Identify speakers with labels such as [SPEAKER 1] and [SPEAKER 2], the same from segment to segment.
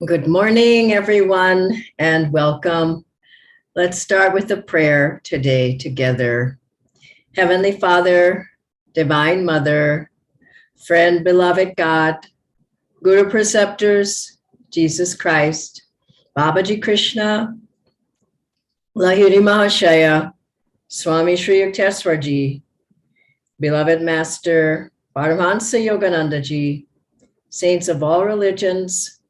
[SPEAKER 1] Good morning, everyone, and welcome. Let's start with a prayer today together. Heavenly Father, Divine Mother, friend, beloved God, Guru Preceptors, Jesus Christ, Babaji Krishna, Lahiri Mahashaya, Swami Sri Yukteswarji, beloved Master, Paramahansa Yogananda Ji, saints of all religions,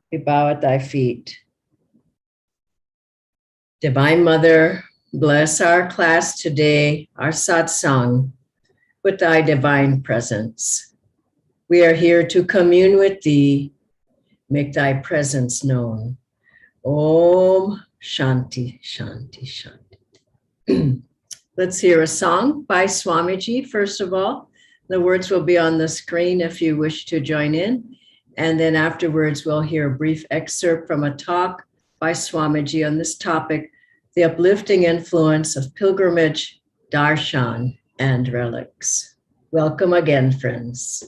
[SPEAKER 1] we bow at thy feet. Divine Mother, bless our class today, our satsang, with thy divine presence. We are here to commune with thee, make thy presence known. Om Shanti, Shanti, Shanti. Let's hear a song by Swamiji, first of all. The words will be on the screen if you wish to join in. And then afterwards, we'll hear a brief excerpt from a talk by Swamiji on this topic, the uplifting influence of pilgrimage, darshan, and relics. Welcome again, friends.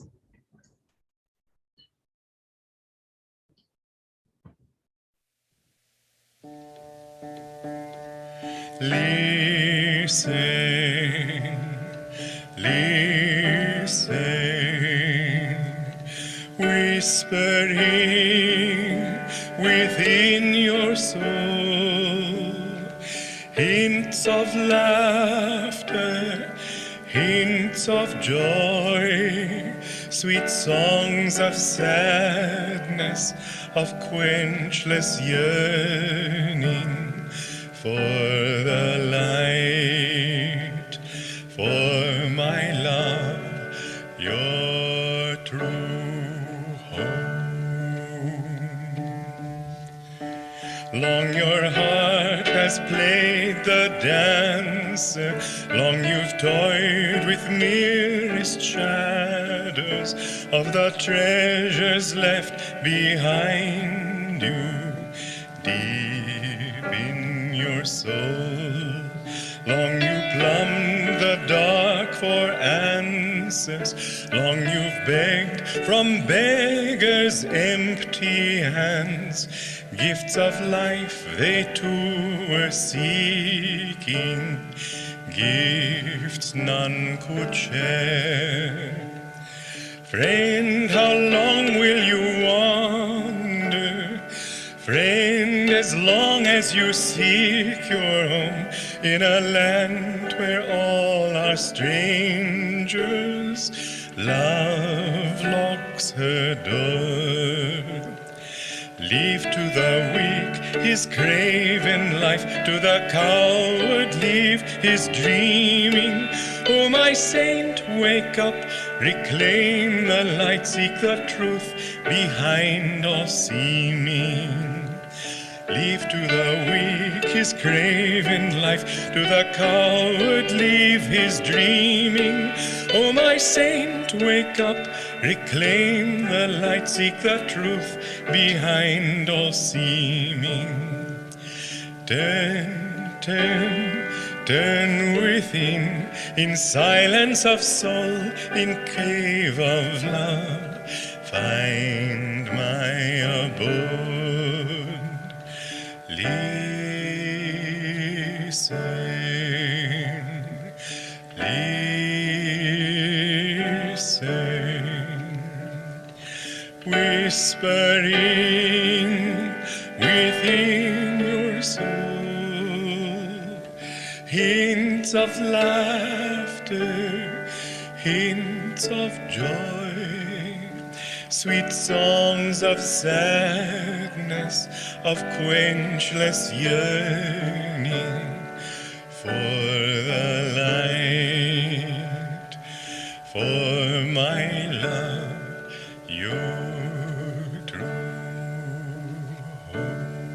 [SPEAKER 2] Listen, listen, whispering within your soul, hints of laughter, hints of joy, sweet songs of sadness, of quenchless yearning for the light, for my love, your true home. Long your heart has played the dance, long you've toyed with merest shadows of the treasures left behind you, deep in your soul. Long you plumbed the dark for answers, long you've begged from beggars' empty hands, gifts of life they too were seeking, gifts none could share. Friend, how long will you wander? Friend, as long as you seek your home in a land where all are strangers, love locks her door. Leave to the weak his craven life, to the coward leave his dreaming. Oh, my saint, wake up, reclaim the light, seek the truth behind all seeming. Leave to the weak his craven life, to the coward leave his dreaming. Oh, my saint, wake up, reclaim the light, seek the truth behind all seeming. Turn, turn, turn within, in silence of soul, in cave of love, find my abode. Listen, listen, whispering within your soul, hints of laughter, hints of joy, sweet songs of sadness, of quenchless yearning for the light, for my love, your true home.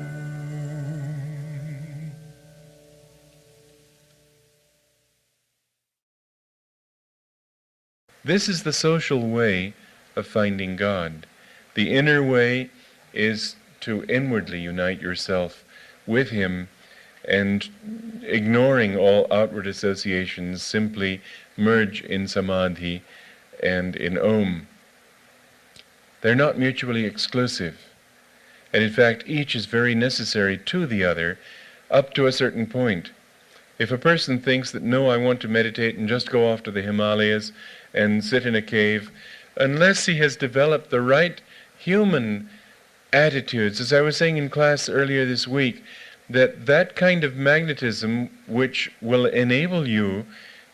[SPEAKER 3] This is the social way of finding God. The inner way is to inwardly unite yourself with Him and, ignoring all outward associations, simply merge in Samadhi and in Om. They're not mutually exclusive. And in fact, each is very necessary to the other up to a certain point. If a person thinks that, no, I want to meditate and just go off to the Himalayas and sit in a cave, unless he has developed the right human attitudes, as I was saying in class earlier this week, that kind of magnetism which will enable you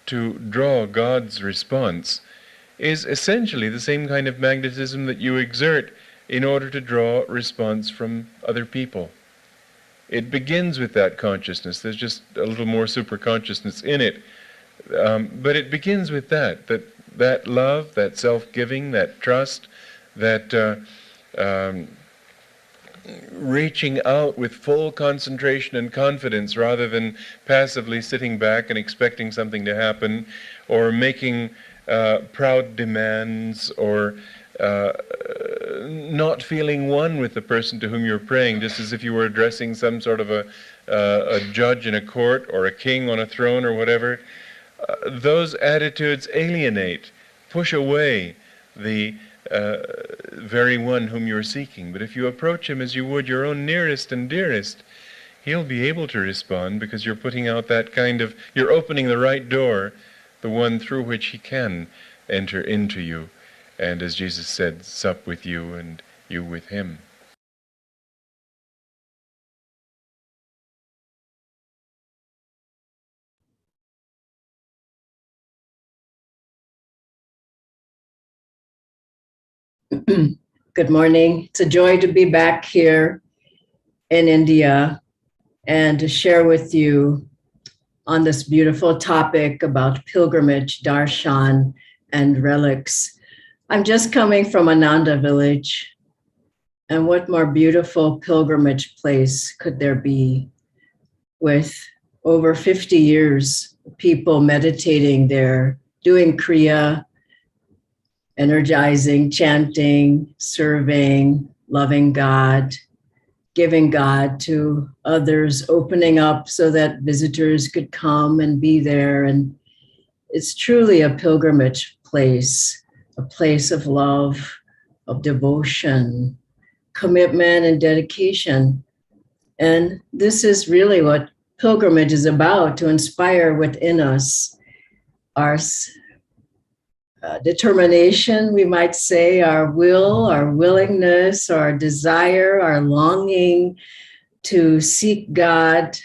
[SPEAKER 3] to draw God's response is essentially the same kind of magnetism that you exert in order to draw response from other people. It begins with that consciousness. There's just a little more super-consciousness in it. But it begins with that love, that self-giving, that trust, that reaching out with full concentration and confidence rather than passively sitting back and expecting something to happen, or making proud demands, or not feeling one with the person to whom you're praying, just as if you were addressing some sort of a judge in a court or a king on a throne or whatever. Those attitudes alienate, push away the very one whom you're seeking. But if you approach him as you would your own nearest and dearest, he'll be able to respond, because you're putting out that kind of, you're opening the right door, the one through which he can enter into you. And as Jesus said, sup with you and you with him.
[SPEAKER 1] Good morning. It's a joy to be back here in India and to share with you on this beautiful topic about pilgrimage, Darshan, and relics. I'm just coming from Ananda village, and what more beautiful pilgrimage place could there be, with over 50 years, people meditating there, doing Kriya, energizing, chanting, serving, loving God, giving God to others, opening up so that visitors could come and be there. And it's truly a pilgrimage place, a place of love, of devotion, commitment, and dedication. And this is really what pilgrimage is about, to inspire within us our determination, we might say, our will, our willingness, our desire, our longing to seek God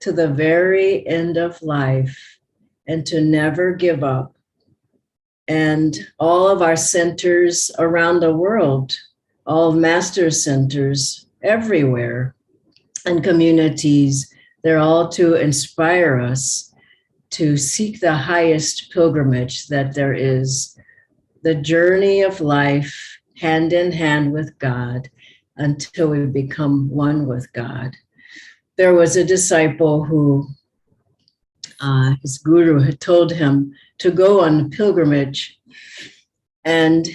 [SPEAKER 1] to the very end of life and to never give up. And all of our centers around the world, all of master centers everywhere, and communities, they're all to inspire us to seek the highest pilgrimage that there is, the journey of life hand in hand with God until we become one with God. There was a disciple who his guru had told him to go on a pilgrimage, and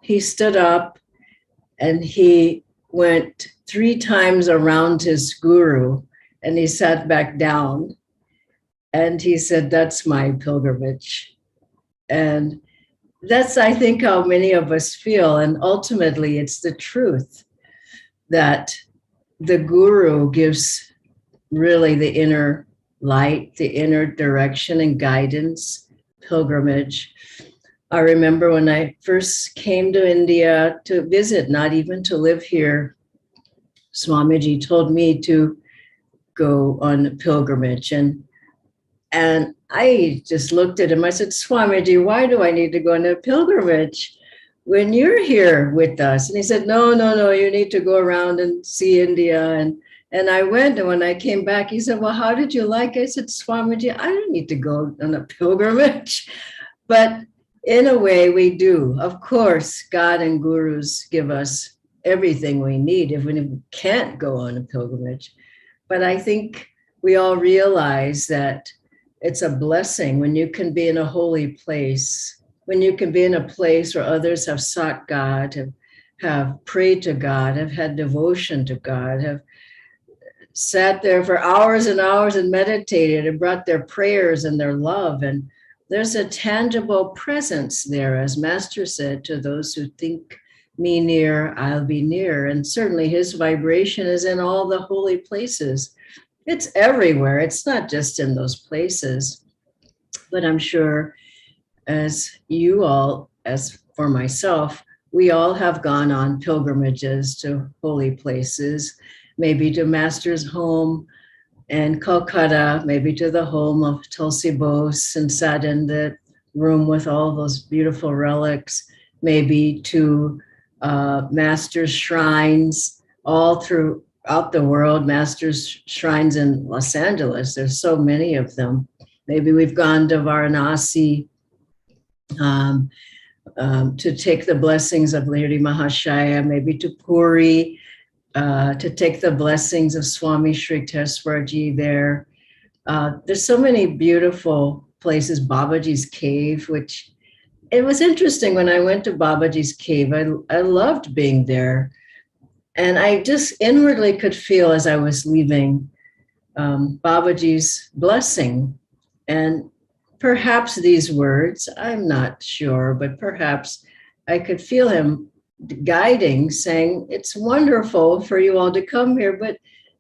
[SPEAKER 1] he stood up and he went 3 times around his guru, and he sat back down. And he said, that's my pilgrimage. And that's, I think, how many of us feel. And ultimately, it's the truth that the guru gives really the inner light, the inner direction and guidance, pilgrimage. I remember when I first came to India to visit, not even to live here, Swamiji told me to go on a pilgrimage. And I just looked at him. I said, Swamiji, why do I need to go on a pilgrimage when you're here with us? And he said, no, you need to go around and see India. And I went, and when I came back, he said, well, how did you like it? I said, Swamiji, I don't need to go on a pilgrimage. But in a way, we do. Of course, God and gurus give us everything we need if we can't go on a pilgrimage. But I think we all realize that it's a blessing when you can be in a holy place, when you can be in a place where others have sought God, have prayed to God, have had devotion to God, have sat there for hours and hours and meditated and brought their prayers and their love. And there's a tangible presence there, as Master said, to those who think me near, I'll be near. And certainly his vibration is in all the holy places. It's everywhere. It's not just in those places. But I'm sure as you all, as for myself, we all have gone on pilgrimages to holy places, maybe to Master's home in Calcutta, maybe to the home of Tulsi Bose and sat in the room with all those beautiful relics, maybe to Master's shrines all throughout the world, Master's shrines in Los Angeles. There's so many of them. Maybe we've gone to Varanasi to take the blessings of Lahiri Mahashaya, maybe to Puri, to take the blessings of Swami Shri Teswarji there. There's so many beautiful places. Babaji's cave, which it was interesting when I went to Babaji's cave. I loved being there. And I just inwardly could feel as I was leaving Babaji's blessing. And perhaps these words, I'm not sure, but perhaps I could feel him guiding, saying, it's wonderful for you all to come here, but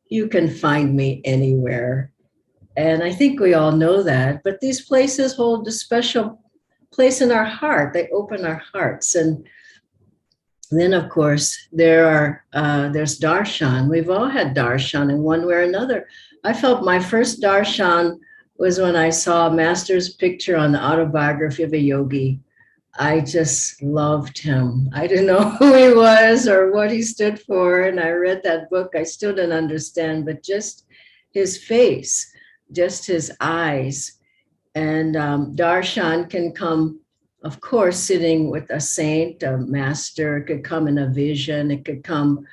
[SPEAKER 1] you can find me anywhere. And I think we all know that, but these places hold a special place in our heart. They open our hearts. And then, of course, there's Darshan. We've all had Darshan in one way or another. I felt my first Darshan was when I saw Master's picture on the autobiography of a yogi. I just loved him. I didn't know who he was or what he stood for. And I read that book. I still didn't understand, but just his face, just his eyes. And Darshan can come, of course, sitting with a saint, a master. It could come in a vision. It could come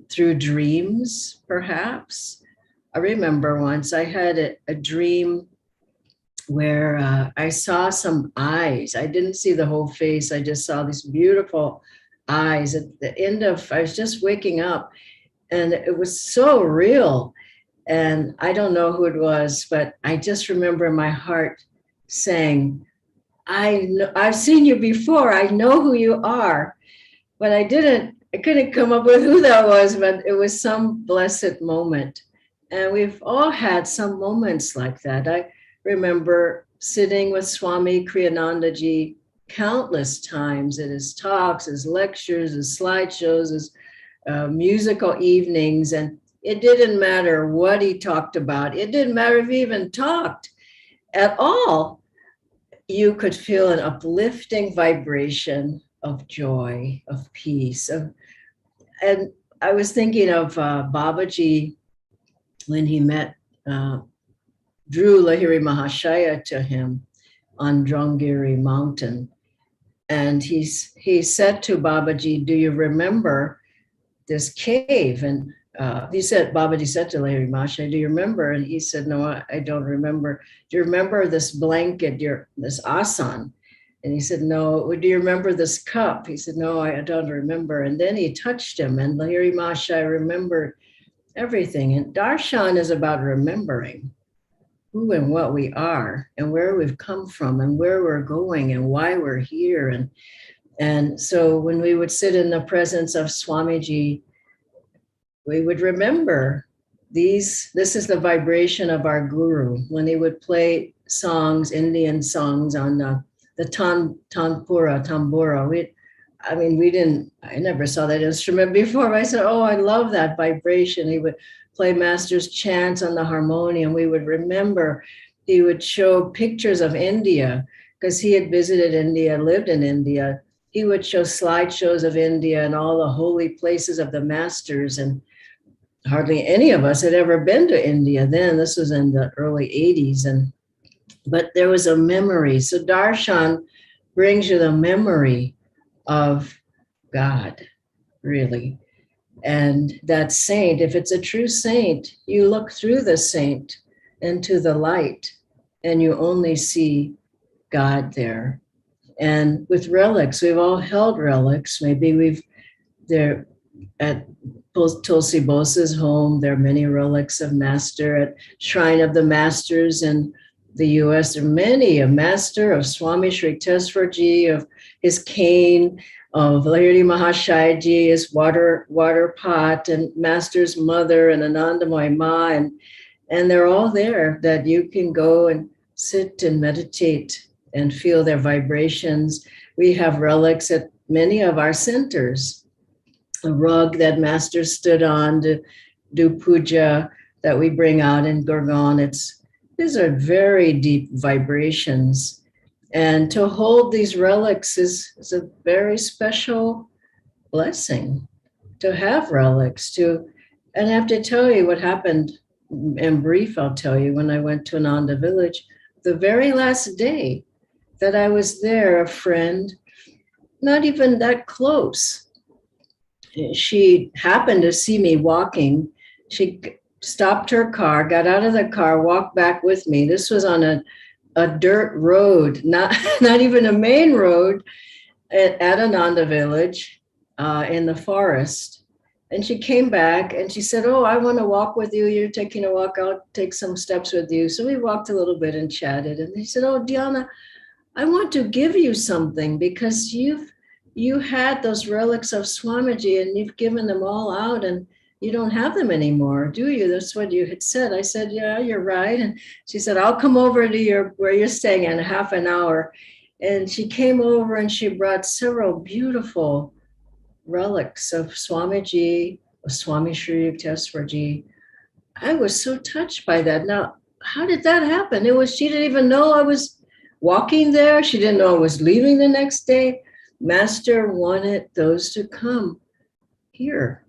[SPEAKER 1] through dreams, perhaps. I remember once I had a dream where I saw some eyes. I didn't see the whole face. I just saw these beautiful eyes at the end of, I was just waking up and it was so real. And I don't know who it was, but I just remember my heart saying, I've seen you before. I know who you are, but I couldn't come up with who that was, but it was some blessed moment. And we've all had some moments like that. I remember sitting with Swami Kriyanandaji countless times at his talks, his lectures, his slideshows, his musical evenings. And it didn't matter what he talked about. It didn't matter if he even talked at all. You could feel an uplifting vibration of joy, of peace. And I was thinking of Babaji when he met, drew Lahiri Mahashaya to him on Drongiri Mountain. And he said to Babaji, do you remember this cave? And Babaji said to Lahiri Mahashaya, do you remember? And he said, no, I don't remember. Do you remember this blanket, this asan? And he said, no. Do you remember this cup? He said, no, I don't remember. And then he touched him, and Lahiri Mahashaya remembered everything. And Darshan is about remembering who and what we are and where we've come from and where we're going and why we're here. And so when we would sit in the presence of Swamiji, we would remember this is the vibration of our guru. When he would play songs, Indian songs on the tambura. I never saw that instrument before, but I said, oh, I love that vibration. He would play Master's chants on the harmonium. We would remember, he would show pictures of India because he had visited India, lived in India. He would show slideshows of India and all the holy places of the Masters. And hardly any of us had ever been to India then. This was in the early 80s. But there was a memory. So Darshan brings you the memory of God, really. And that saint, if it's a true saint, you look through the saint into the light and you only see God there. And with relics, we've all held relics. Maybe they're at Tulsi Bose's home. There are many relics of Master at Shrine of the Masters in the US. There are many, a master of Swami Shri Teswarji, of his cane, of Lahiri Mahashayaji's water pot, and Master's mother, and Anandamoy Ma, and they're all there that you can go and sit and meditate and feel their vibrations. We have relics at many of our centers. A rug that Master stood on to do puja that we bring out in Gurgaon. These are very deep vibrations. And to hold these relics is a very special blessing. To have relics, and I have to tell you what happened in brief. I'll tell you, when I went to Ananda Village, the very last day that I was there, a friend, not even that close, she happened to see me walking. She stopped her car, got out of the car, walked back with me. This was on a dirt road, not even a main road, at Ananda Village in the forest. And she came back and she said, "Oh, I want to walk with you. You're taking a walk. I'll take some steps with you." So we walked a little bit and chatted. And he said, "Oh, Dhyana, I want to give you something because you had those relics of Swamiji and you've given them all out and you don't have them anymore, do you? That's what you had said." I said, "Yeah, you're right." And she said, "I'll come over to where you're staying in half an hour." And she came over and she brought several beautiful relics of Swamiji, of Swami Shri Yukteswarji. I was so touched by that. Now, how did that happen? She didn't even know I was walking there. She didn't know I was leaving the next day. Master wanted those to come here.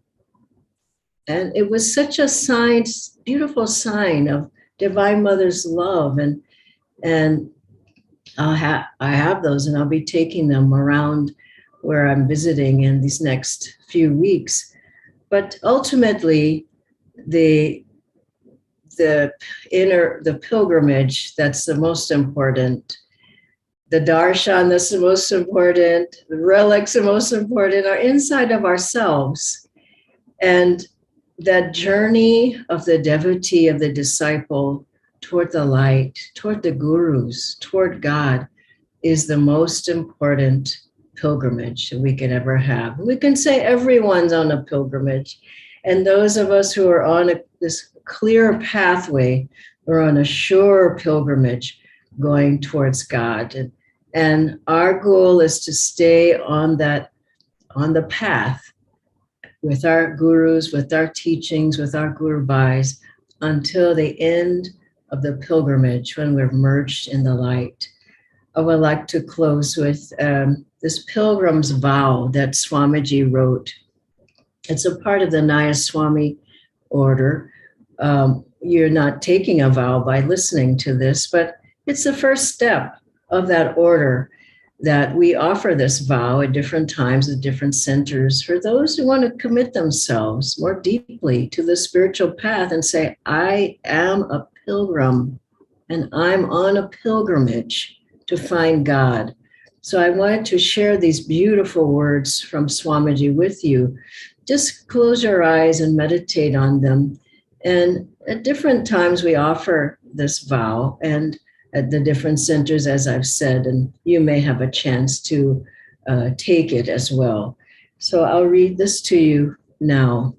[SPEAKER 1] And it was such a sign, beautiful sign of Divine Mother's love. And I have those, and I'll be taking them around where I'm visiting in these next few weeks. But ultimately, the pilgrimage, that's the most important. The Darshan, that's the most important. The relics are most important, are inside of ourselves. And that journey of the devotee, of the disciple toward the light, toward the gurus, toward God, is the most important pilgrimage that we could ever have. We can say everyone's on a pilgrimage. And those of us who are on this clear pathway are on a sure pilgrimage going towards God. And our goal is to stay on the path with our gurus, with our teachings, with our guru bhais, until the end of the pilgrimage when we're merged in the light. I would like to close with this pilgrim's vow that Swamiji wrote. It's a part of the Nayaswami order. You're not taking a vow by listening to this, but it's the first step of that order that we offer this vow at different times at different centers for those who want to commit themselves more deeply to the spiritual path and say, "I am a pilgrim and I'm on a pilgrimage to find God." So I wanted to share these beautiful words from Swamiji with you. Just close your eyes and meditate on them. And at different times we offer this vow, and at the different centers, as I've said, and you may have a chance to take it as well. So I'll read this to you now.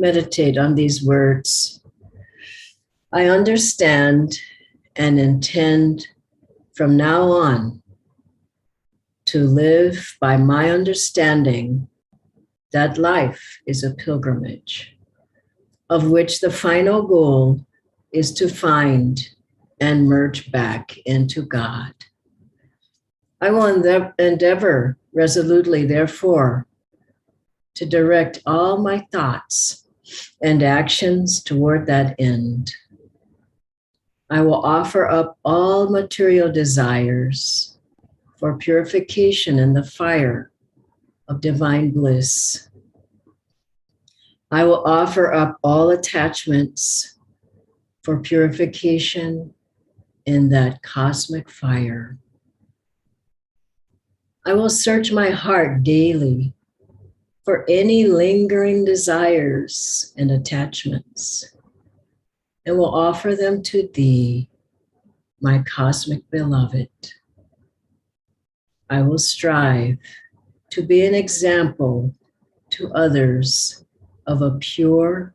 [SPEAKER 1] Meditate on these words. I understand and intend from now on to live by my understanding that life is a pilgrimage, of which the final goal is to find and merge back into God. I will endeavor resolutely, therefore, to direct all my thoughts and actions toward that end. I will offer up all material desires for purification in the fire of divine bliss. I will offer up all attachments for purification in that cosmic fire. I will search my heart daily for any lingering desires and attachments, and will offer them to thee, my cosmic beloved. I will strive to be an example to others of a pure,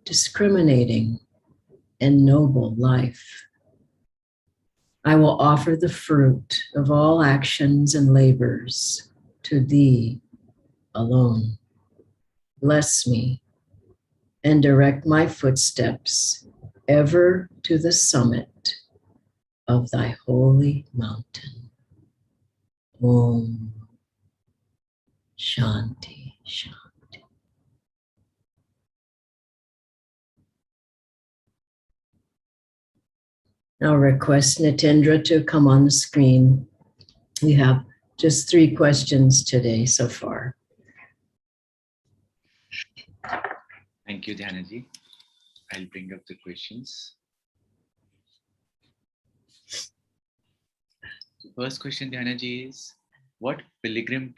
[SPEAKER 1] discriminating, and noble life. I will offer the fruit of all actions and labors to Thee alone. Bless me and direct my footsteps ever to the summit of Thy holy mountain. Om Shanti Shanti. Now request Nitendra to come on the screen. We have just 3 questions today so far.
[SPEAKER 4] Thank you, Dhyanaji. I'll bring up the questions. The first question, Dhyanaji, is what pilgrim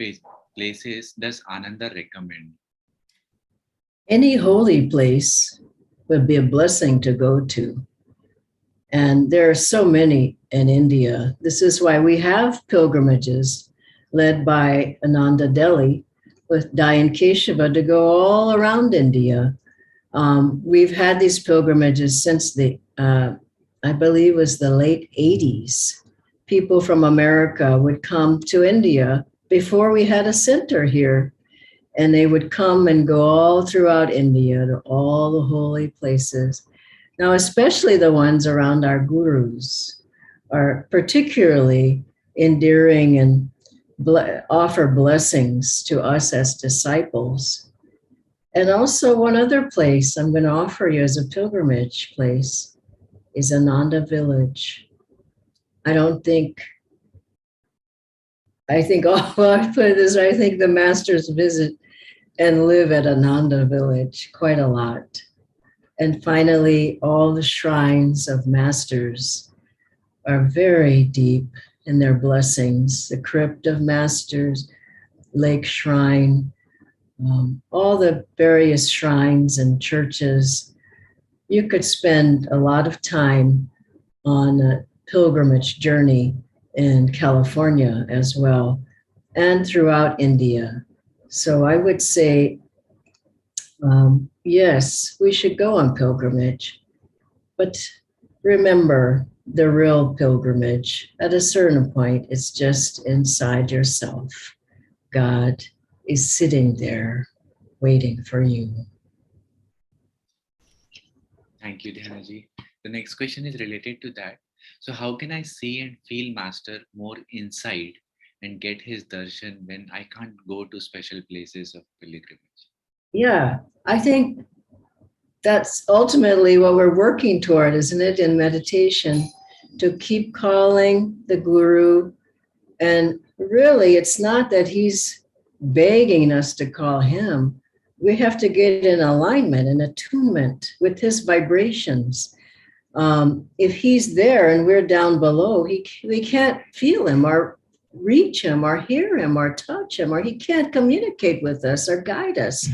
[SPEAKER 4] places does Ananda recommend?
[SPEAKER 1] Any holy place would be a blessing to go to. And there are so many in India. This is why we have pilgrimages led by Ananda Delhi with Dayan Keshava to go all around India. We've had these pilgrimages since I believe it was the late 80s. People from America would come to India before we had a center here. And they would come and go all throughout India to all the holy places. Now, especially the ones around our gurus are particularly endearing and offer blessings to us as disciples. And also one other place I'm going to offer you as a pilgrimage place is Ananda Village. I think the masters visit and live at Ananda Village quite a lot. And finally, all the shrines of masters are very deep in their blessings. The Crypt of Masters, Lake Shrine, all the various shrines and churches. You could spend a lot of time on a pilgrimage journey in California as well, and throughout India. So I would say, yes, we should go on pilgrimage, but remember the real pilgrimage. At a certain point, it's just inside yourself. God is sitting there waiting for you.
[SPEAKER 4] Thank you, Dhyanaji. The next question is related to that. So how can I see and feel Master more inside and get his darshan when I can't go to special places of pilgrimage?
[SPEAKER 1] Yeah, I think that's ultimately what we're working toward, isn't it, in meditation, to keep calling the guru. And really, it's not that he's begging us to call him. We have to get in alignment and attunement with his vibrations. If he's there and we're down below, we can't feel him or reach him or hear him or touch him, or he can't communicate with us or guide us.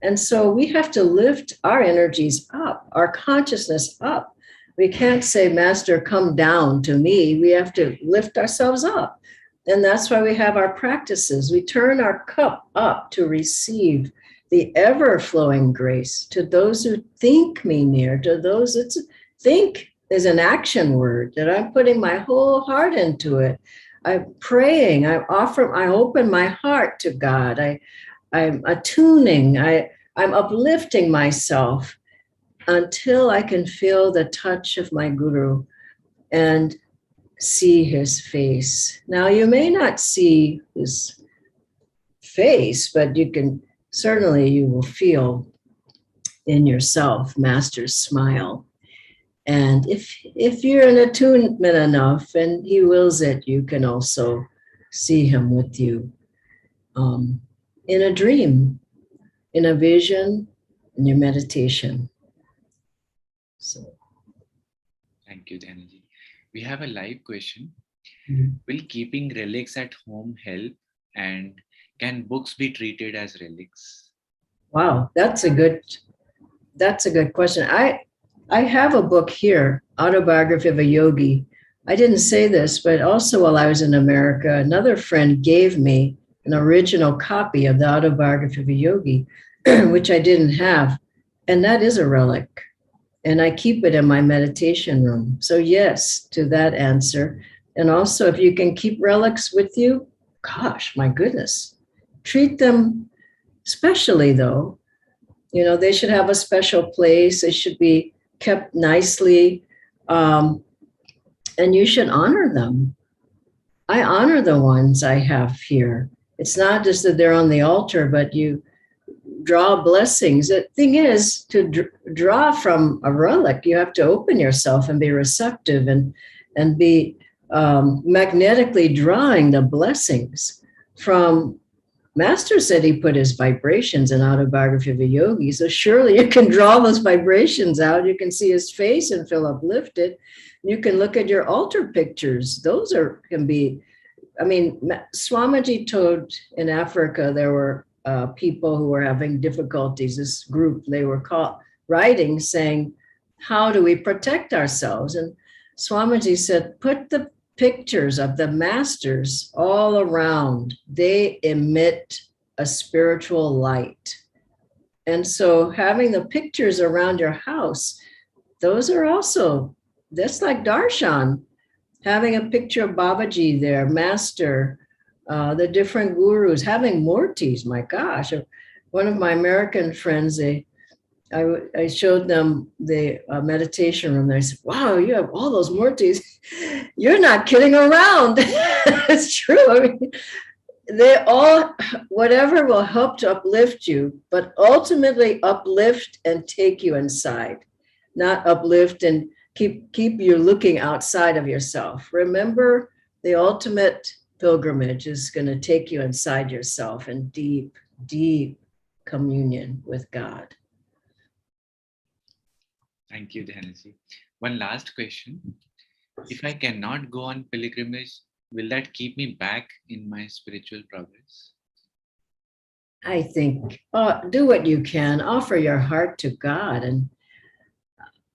[SPEAKER 1] And so we have to lift our energies up, our consciousness up. We can't say, Master, come down to me. We have to lift ourselves up. And that's why we have our practices. We turn our cup up to receive the ever-flowing grace to those who think me near, to those that think is an action word, that I'm putting my whole heart into it. I'm praying, I open my heart to God. I'm attuning, I'm uplifting myself until I can feel the touch of my guru and see his face. Now, you may not see his face, but you will feel in yourself Master's smile. And if you're in attunement enough and he wills it, you can also see him with you in a dream, in a vision, in your meditation. So.
[SPEAKER 4] Thank you, Dhyanaji. We have a live question.
[SPEAKER 1] Mm-hmm.
[SPEAKER 4] Will keeping relics at home help? And can books be treated as relics?
[SPEAKER 1] Wow, that's a good question. I have a book here, Autobiography of a Yogi. I didn't say this, but also while I was in America, another friend gave me an original copy of the Autobiography of a Yogi, which I didn't have. And that is a relic. And I keep it in my meditation room. So, yes, to that answer. And also, if you can keep relics with you, gosh, my goodness, treat them specially, though. You know, they should have a special place. They should be kept nicely. And you should honor them. I honor the ones I have here. It's not just that they're on the altar, but you draw blessings. The thing is, to draw from a relic, you have to open yourself and be receptive and be magnetically drawing the blessings from. Master said he put his vibrations in Autobiography of a Yogi, so surely you can draw those vibrations out. You can see his face and feel uplifted. You can look at your altar pictures. Those can be, I mean, Swamiji told in Africa there were people who were having difficulties. This group, they were writing saying, how do we protect ourselves? And Swamiji said, put the pictures of the masters all around. They emit a spiritual light. And so having the pictures around your house, those are also, that's like Darshan, having a picture of Babaji there, master, the different gurus, having murtis, my gosh. One of my American friends, I showed them the meditation room. They said, wow, you have all those murtis. You're not kidding around. It's true. I mean, they all, whatever will help to uplift you, but ultimately uplift and take you inside, not uplift and keep you looking outside of yourself. Remember, the ultimate pilgrimage is going to take you inside yourself in deep, deep communion with God.
[SPEAKER 4] Thank you, Dhyanaji. One last question. If I cannot go on pilgrimage, will that keep me back in my spiritual progress?
[SPEAKER 1] I think do what you can. Offer your heart to God. And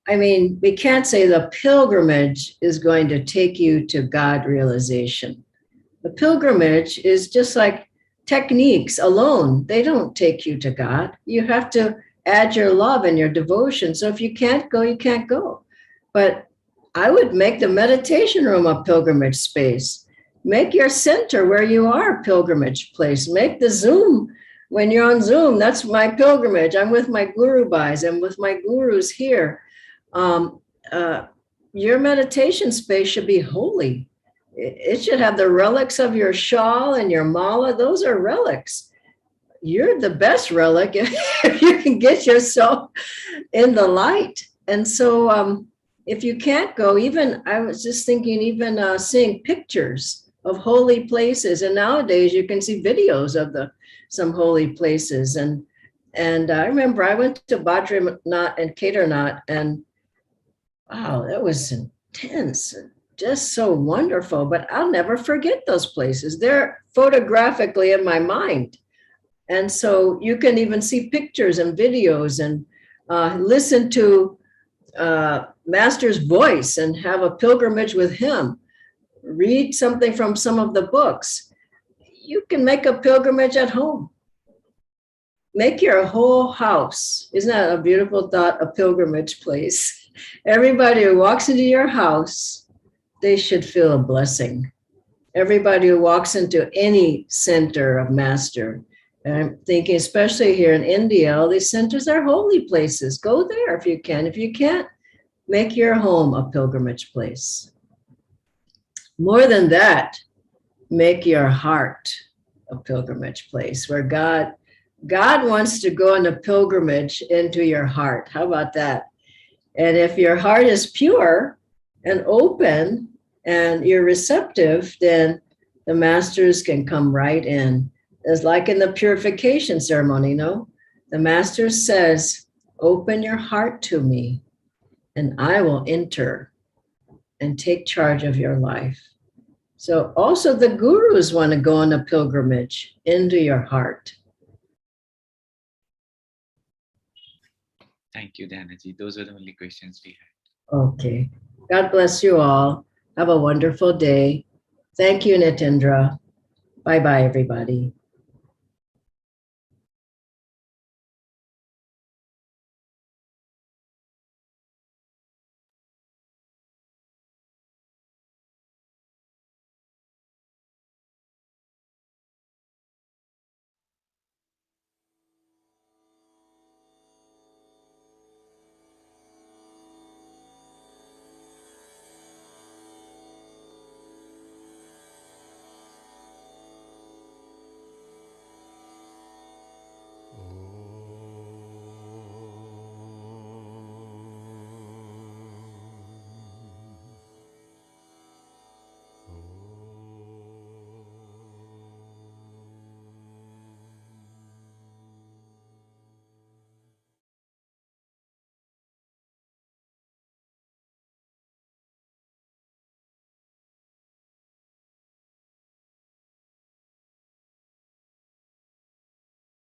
[SPEAKER 1] I mean, we can't say the pilgrimage is going to take you to God realization. The pilgrimage is just like techniques alone. They don't take you to God. You have to add your love and your devotion. So if you can't go, you can't go. But I would make the meditation room a pilgrimage space. Make your center where you are a pilgrimage place. Make the Zoom, when you're on Zoom, that's my pilgrimage. I'm with my Guru Bhais. I'm with my gurus here. Your meditation space should be holy. It should have the relics of your shawl and your mala. Those are relics. You're the best relic if you can get yourself in the light. And so if you can't go, even, I was just thinking, even seeing pictures of holy places. And nowadays you can see videos of some holy places. And I remember I went to Badrinath and Kedarnath, and wow, that was intense. Just so wonderful, but I'll never forget those places. They're photographically in my mind. And so you can even see pictures and videos and listen to Master's voice and have a pilgrimage with him. Read something from some of the books. You can make a pilgrimage at home. Make your whole house. Isn't that a beautiful thought? A pilgrimage place. Everybody who walks into your house, they should feel a blessing. Everybody who walks into any center of Master, and I'm thinking, especially here in India, all these centers are holy places. Go there if you can. If you can't, make your home a pilgrimage place. More than that, make your heart a pilgrimage place where God wants to go on a pilgrimage into your heart. How about that? And if your heart is pure and open and you're receptive, then the masters can come right in. It's like in the purification ceremony, no? The master says, open your heart to me and I will enter and take charge of your life. So also the gurus want to go on a pilgrimage into your heart.
[SPEAKER 4] Thank you, Dhyanaji. Those were the only questions we had.
[SPEAKER 1] Okay. God bless you all. Have a wonderful day. Thank you, Nitendra. Bye-bye, everybody.